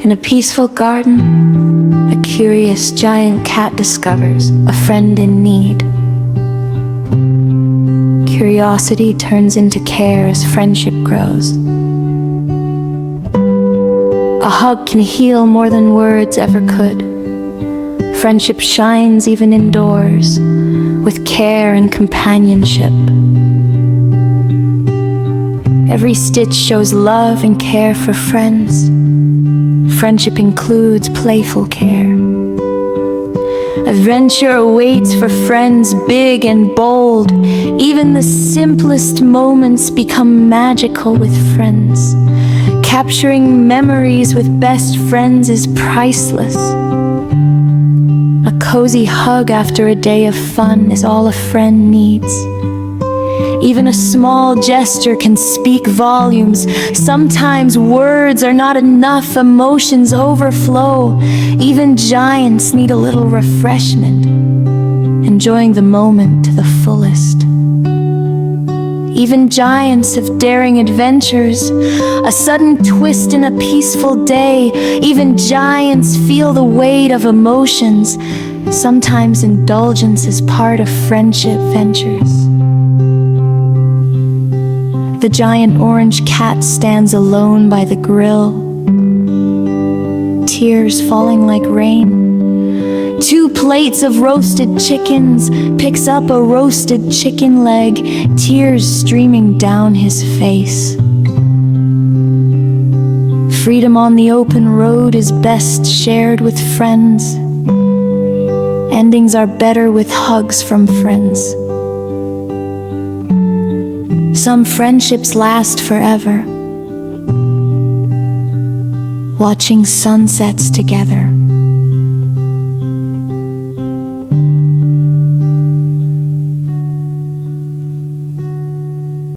In a peaceful garden, a curious giant cat discovers a friend in need. Curiosity turns into care as friendship grows. A hug can heal more than words ever could. Friendship shines even indoors, with care and companionship. Every stitch shows love and care for friends. Friendship includes playful care. Adventure awaits for friends big and bold. Even the simplest moments become magical with friends. Capturing memories with best friends is priceless. A cozy hug after a day of fun is all a friend needs. Even a small gesture can speak volumes. Sometimes words are not enough, emotions overflow. Even giants need a little refreshment, enjoying the moment to the fullest. Even giants have daring adventures, a sudden twist in a peaceful day. Even giants feel the weight of emotions. Sometimes indulgence is part of friendship ventures. The giant orange cat stands alone by the grill, tears falling like rain. 2 plates of roasted chickens, picks up a roasted chicken leg, tears streaming down his face. Freedom on the open road is best shared with friends. Endings are better with hugs from friends. Some friendships last forever, watching sunsets together.